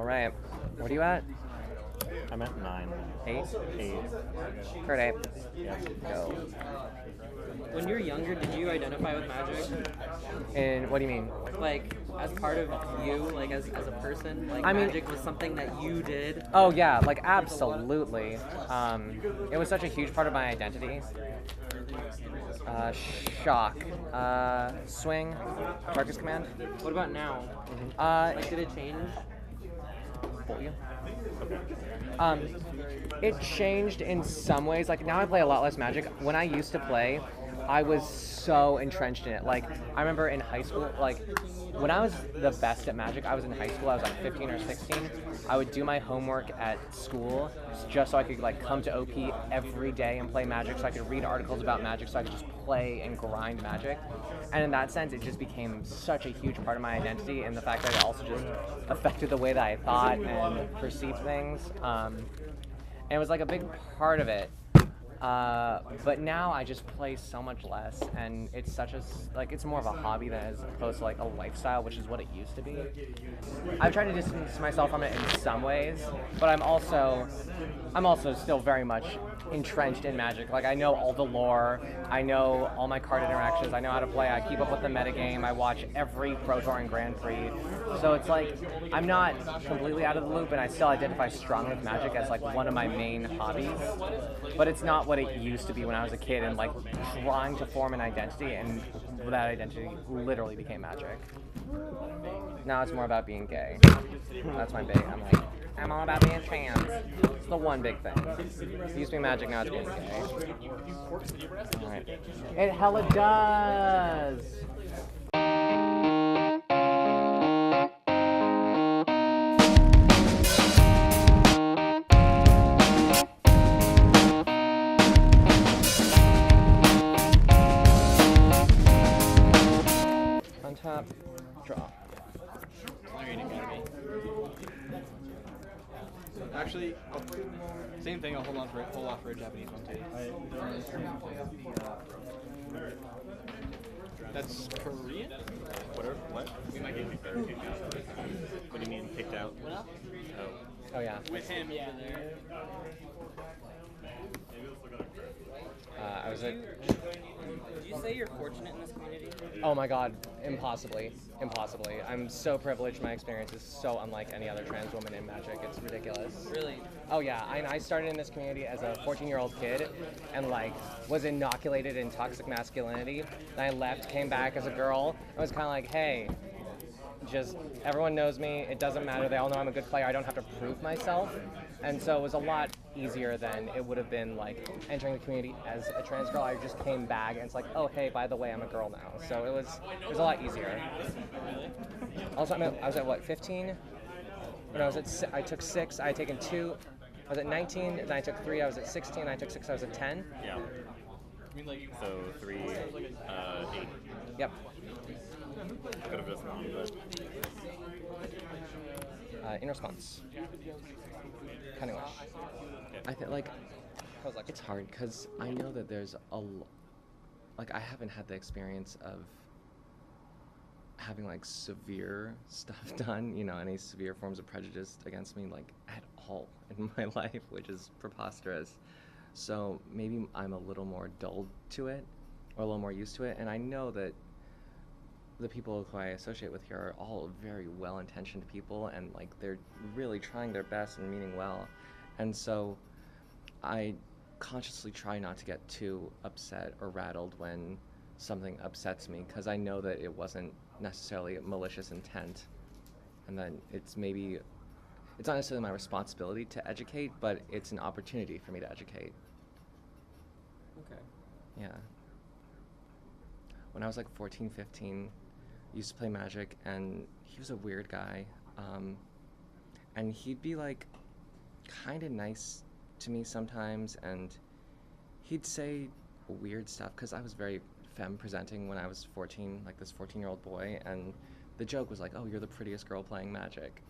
right. What are you at? I'm at 9. 8? 8. Kurt 8. Yeah. Go. When you were younger, did you identify with magic? And what do you mean? Like, as part of you, like, as a person? Like, I mean- magic was something that you did? Oh yeah, like absolutely. It was such a huge part of my identity. Shock. Swing. Darkest Command. What about now? Uh, Like, did it change? for you. It changed in some ways. Like now I play a lot less Magic. When I used to play, I was so entrenched in it. Like I remember in high school, like when I was the best at Magic, I was in high school. I was like 15 or 16. I would do my homework at school just so I could like come to OP every day and play Magic, so I could read articles about Magic, so I could just play and grind Magic. And in that sense, it just became such a huge part of my identity, and the fact that it also just affected the way that I thought and perceived things. And it was like a big part of it. But now I just play so much less, and it's such a like it's more of a hobby than as opposed to like a lifestyle, which is what it used to be. I've tried to distance myself from it in some ways, but I'm also still very much entrenched in Magic. Like I know all the lore, I know all my card interactions, I know how to play, I keep up with the metagame, I watch every Pro Tour and Grand Prix. So it's like I'm not completely out of the loop, and I still identify strongly with Magic as like one of my main hobbies. But it's not what it used to be when I was a kid and like trying to form an identity, and that identity literally became Magic. Now it's more about being gay. That's my big. I'm all about being trans. It's the one big thing. It used to be Magic, now it's being gay. Alright. It hella does! Untap, draw. Actually, same thing. I'll hold off for a Japanese one too. That's Korean. What? We might get kicked out. What do you mean kicked out? Oh. Oh yeah. With him over there. I was at. Would you say you're fortunate in this community? Oh my god, impossibly. I'm so privileged. My experience is so unlike any other trans woman in Magic. It's ridiculous. Really? Oh yeah, I started in this community as a 14-year-old kid and like was inoculated in toxic masculinity. Then I left, came back as a girl. I was kind of like, hey, just everyone knows me. It doesn't matter. They all know I'm a good player. I don't have to prove myself. And so it was a lot easier than it would have been like entering the community as a trans girl. I just came back and it's like, oh hey, by the way, I'm a girl now. So it was a lot easier. Also, I was at what, 15? When I took 6. I had taken 2. I was at 19. Then I took 3. I was at 16. I took 6. I was at 10. Yeah. So 3, 8. Yep. Could have just gone, but In response. Kind of wish. I feel like it's hard because I know that there's like I haven't had the experience of having like severe stuff done, any severe forms of prejudice against me like at all in my life, which is preposterous. So maybe I'm a little more dulled to it or a little more used to it, and I know that the people who I associate with here are all very well-intentioned people, and like they're really trying their best and meaning well. And so I consciously try not to get too upset or rattled when something upsets me, because I know that it wasn't necessarily a malicious intent, and then it's not necessarily my responsibility to educate, but it's an opportunity for me to educate. Okay. Yeah. When I was like 14, 15, I used to play Magic, and he was a weird guy. And he'd be like kind of nice to me sometimes, and he'd say weird stuff because I was very femme presenting when I was 14, like this 14-year-old boy, and the joke was like, oh, you're the prettiest girl playing Magic.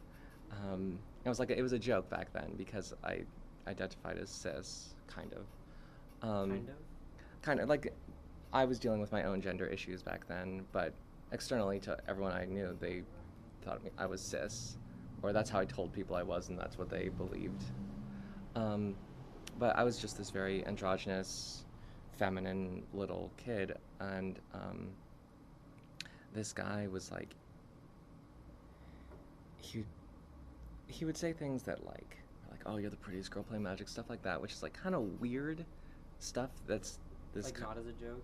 It was a joke back then because I identified as cis, kind of. Kind of like I was dealing with my own gender issues back then, but externally to everyone I knew, they thought I was cis. or that's how I told people I was, and that's what they believed. Um, but I was just this very androgynous, feminine little kid, and this guy was like, he he would say things that like, oh, you're the prettiest girl playing Magic, stuff like that, which is like kind of weird stuff. That's this Like, not as a joke?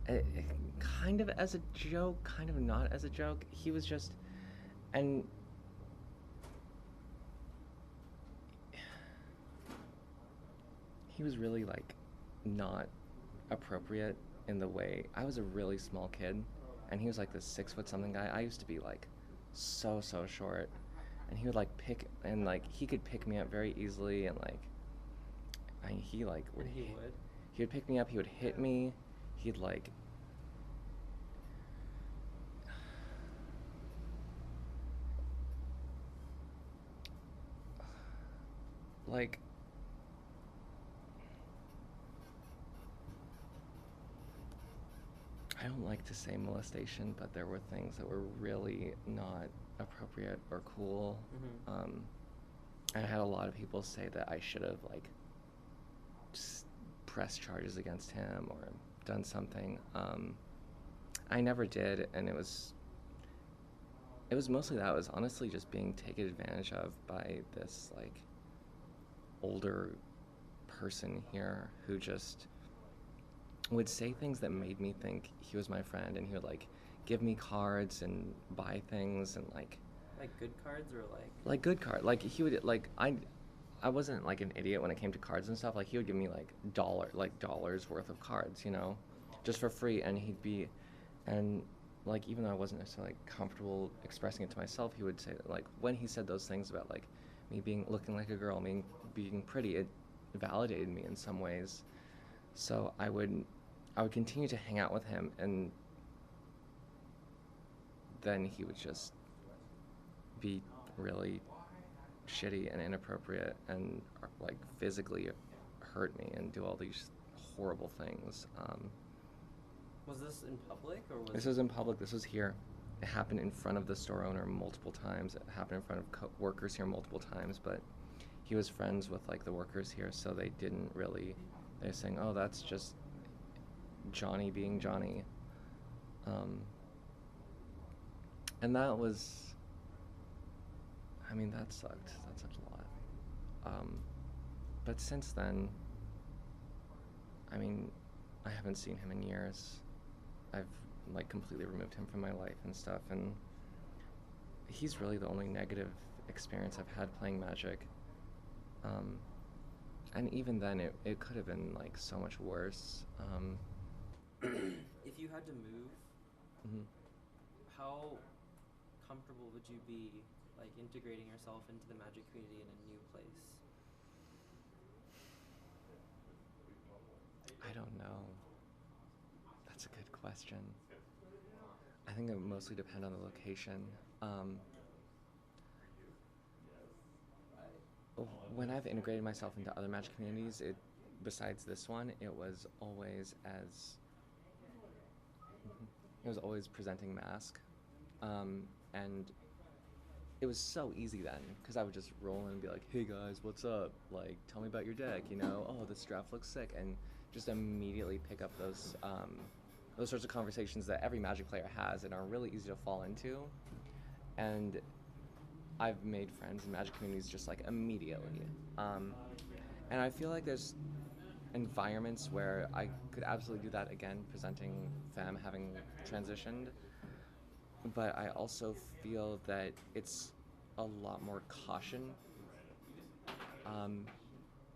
uh, kind of as a joke, kind of not as a joke. He was just, and he was really like not appropriate in the way. I was a really small kid, and he was like this 6 foot something guy. I used to be like so short, and he would like pick, and like he could pick me up very easily, and like he like would And he hit, would? he would pick me up, he would hit me, he'd like I don't like to say molestation, but there were things that were really not appropriate or cool. Mm-hmm. I had a lot of people say that I should have like pressed charges against him or done something. I never did, and it was mostly that. It was honestly just being taken advantage of by this like older person here who just would say things that made me think he was my friend, and he would like give me cards and buy things, and Like good cards or like good card. Like he would like I wasn't like an idiot when it came to cards and stuff. Like he would give me like dollars worth of cards, just for free, and and like even though I wasn't necessarily like, comfortable expressing it to myself, he would say that, like when he said those things about like me looking like a girl, me being pretty, it validated me in some ways. So I would continue to hang out with him, and then he would just be really shitty and inappropriate and like physically hurt me and do all these horrible things. Was this in public or was This was in public. This was here. It happened in front of the store owner multiple times. It happened in front of workers here multiple times, but he was friends with like the workers here, so they didn't really. They were saying, "Oh, that's just Johnny being Johnny," and that was. I mean, that sucked. That sucked a lot. But since then, I mean, I haven't seen him in years. I've like completely removed him from my life and stuff, and he's really the only negative experience I've had playing Magic. And even then, it could have been like so much worse. If you had to move, Mhm. how comfortable would you be like integrating yourself into the Magic community in a new place? I don't know. That's a good question. I think it would mostly depend on the location. When I've integrated myself into other Magic communities, besides this one, it was always presenting Mask, and it was so easy then because I would just roll in and be like, "Hey guys, what's up? Like, tell me about your deck. Oh, this draft looks sick," and just immediately pick up those sorts of conversations that every Magic player has and are really easy to fall into. And I've made friends in Magic communities just like immediately, and I feel like there's environments where I could absolutely do that again, presenting femme, having transitioned. But I also feel that it's a lot more caution um,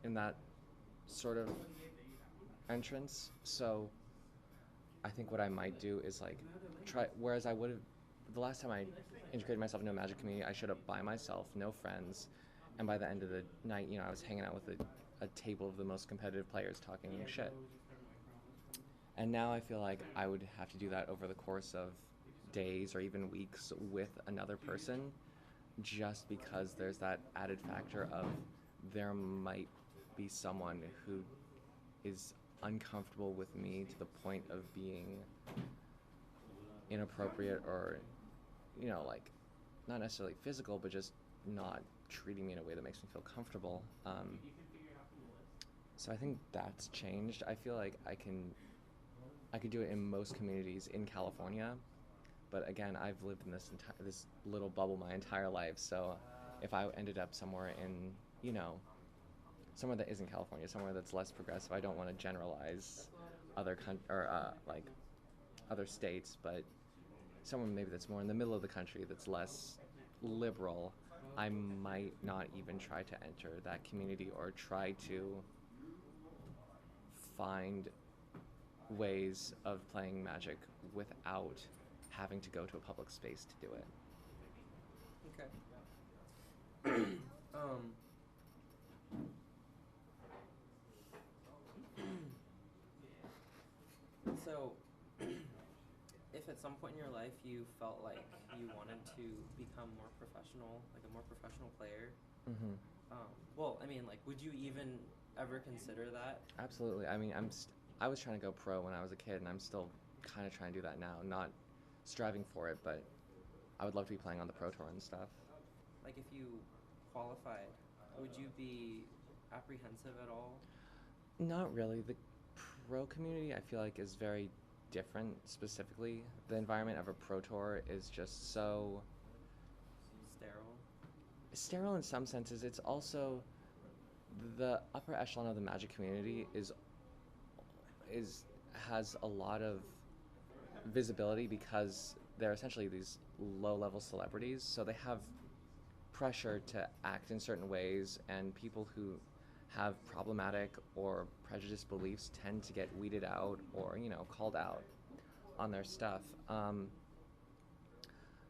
in that sort of entrance. So I think what I might do is like try. Whereas I would have the last time I integrated myself into a Magic community, I showed up by myself, no friends, and by the end of the night, I was hanging out with a table of the most competitive players talking shit. And now I feel like I would have to do that over the course of days or even weeks with another person, just because there's that added factor of there might be someone who is uncomfortable with me to the point of being inappropriate or like not necessarily physical, but just not treating me in a way that makes me feel comfortable. So I think that's changed. I feel like I could do it in most communities in California, but again, I've lived in this little bubble my entire life. So if I ended up somewhere in, you know, somewhere that isn't California, somewhere that's less progressive, I don't want to generalize other other states, but somewhere maybe that's more in the middle of the country that's less liberal, I might not even try to enter that community or try to find ways of playing Magic without having to go to a public space to do it. Okay. So, if at some point in your life you felt like you wanted to become more professional, like a more professional player, Mm-hmm. well, I mean, like, would you even ever consider that? Absolutely. I mean, I was trying to go pro when I was a kid, and I'm still kind of trying to do that now. Not striving for it, but I would love to be playing on the pro tour and stuff. Like, if you qualified, would you be apprehensive at all? Not really. The pro community, I feel like, is very different. Specifically, the environment of a pro tour is just so sterile in some senses. It's also the upper echelon of the Magic community has a lot of visibility because they're essentially these low-level celebrities, so they have pressure to act in certain ways, and people who have problematic or prejudiced beliefs tend to get weeded out or, you know, called out on their stuff.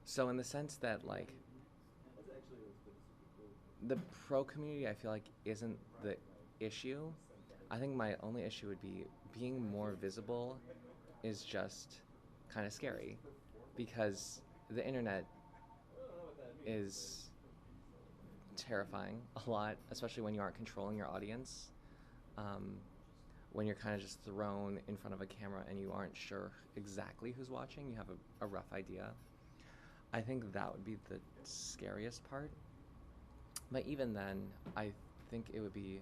So in the sense that, like, the pro community, I feel like, isn't the issue. I think my only issue would be being more visible is just kind of scary, because the internet is terrifying a lot, especially when you aren't controlling your audience. When you're kind of just thrown in front of a camera and you aren't sure exactly who's watching, you have a rough idea. I think that would be the scariest part. But even then, I think it would be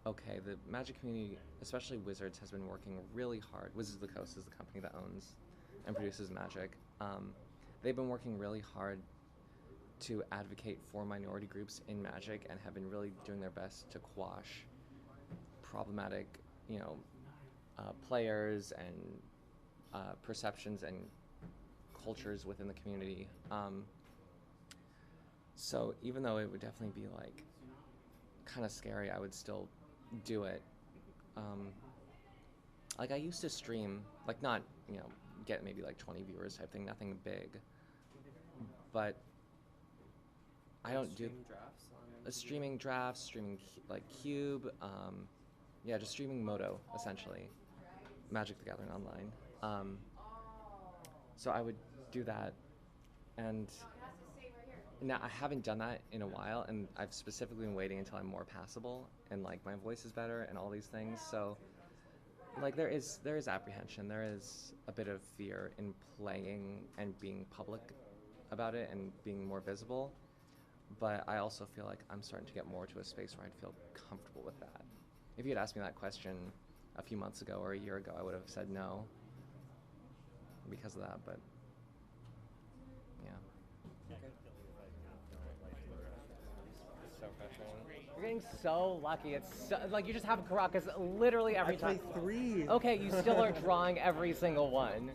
okay. The Magic community, especially Wizards, has been working really hard. Wizards of the Coast is the company that owns and produces Magic. They've been working really hard to advocate for minority groups in Magic and have been really doing their best to quash problematic, you know, players and perceptions and cultures within the community. So even though it would definitely be like kind of scary, I would still do it. Like, I used to stream, like, not, you know, get maybe like 20 viewers type thing, nothing big, but I don't do drafts streaming drafts, streaming like Cube, yeah, just streaming Moto essentially, Magic the Gathering online. So I would do that, and now I haven't done that in a while, and I've specifically been waiting until I'm more passable and like my voice is better and all these things. So like there is apprehension, there is a bit of fear in playing and being public about it and being more visible, but I also feel like I'm starting to get more to a space where I'd feel comfortable with that. If you had asked me that question a few months ago or a year ago, I would have said no because of that, but yeah. So frustrating. You're getting so lucky. It's so, like, you just have Caracas literally every time. I play 3. Okay, you still are drawing every single one.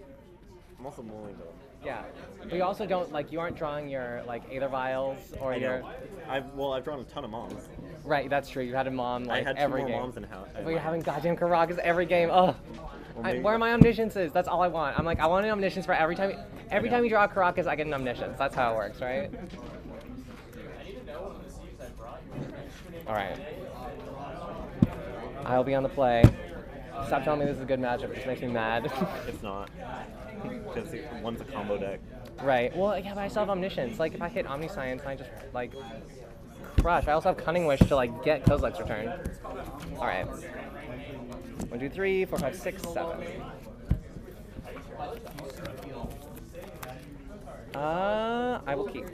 I'm also mulling them. Yeah, but you also don't, like, you aren't drawing your, like, Aether Vials or I your... know. I've drawn a ton of moms. Right, that's true. You had a mom, like, I had every two more game. moms in house. But you're having goddamn Caracas every game. Ugh. Where are my omnisciences? That's all I want. I'm like, I want an omniscience for every time. Every time you draw a Caracas, I get an omniscience. That's how it works, right? All right. I'll be on the play. Stop telling me this is good matchup. It just makes me mad. It's not. Because one's a combo deck. Right. Well, yeah, but I still have omniscience. Like, if I hit Omniscience, I just, like, crush. I also have Cunning Wish to, like, get Kozilek's return. All right. 1, 2, 3, 4, 5, 6, 7. I will keep.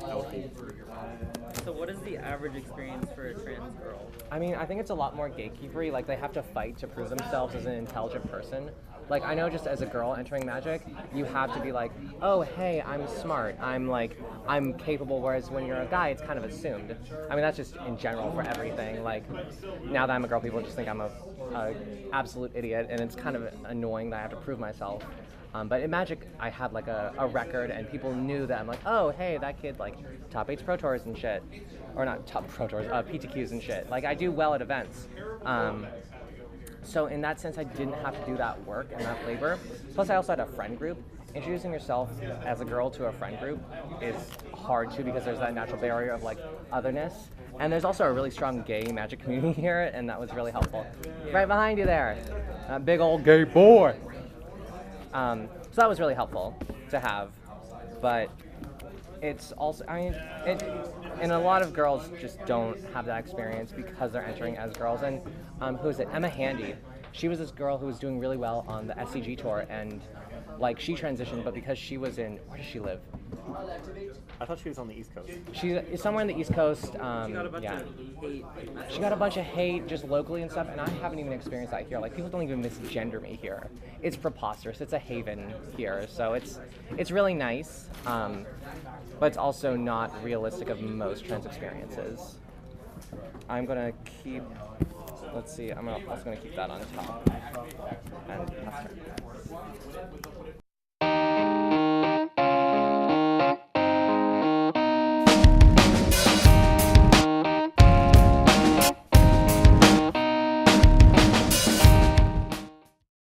So what is the average experience for a trans girl? I mean, I think it's a lot more gatekeepery. Like, they have to fight to prove themselves as an intelligent person. Like, I know just as a girl entering magic, you have to be like, oh, hey, I'm smart. I'm capable, whereas when you're a guy, it's kind of assumed. I mean, that's just in general for everything. Like, now that I'm a girl, people just think I'm a absolute idiot, and it's kind of annoying that I have to prove myself. But in Magic, I had like a record, and people knew that I'm like, oh, hey, that kid like top 8s Pro Tours and shit, or not top Pro Tours, PTQs and shit. Like, I do well at events. So in that sense, I didn't have to do that work and that labor. Plus, I also had a friend group. Introducing yourself as a girl to a friend group is hard too, because there's that natural barrier of like otherness. And there's also a really strong gay Magic community here, and that was really helpful. Right behind you there, that big old gay boy. So that was really helpful to have, but it's also, I mean, and a lot of girls just don't have that experience because they're entering as girls. And who is it? Emma Handy. She was this girl who was doing really well on the SCG tour, and like she transitioned, but because she was in, where does she live? I thought she was on the East Coast. She's somewhere in the East Coast. She got a bunch of hate. She got a bunch of hate just locally and stuff, and I haven't even experienced that here. Like, people don't even misgender me here. It's preposterous. It's a haven here, so it's really nice, but it's also not realistic of most trans experiences. I'm gonna keep. Let's see. I'm also gonna keep that on top. And pass her.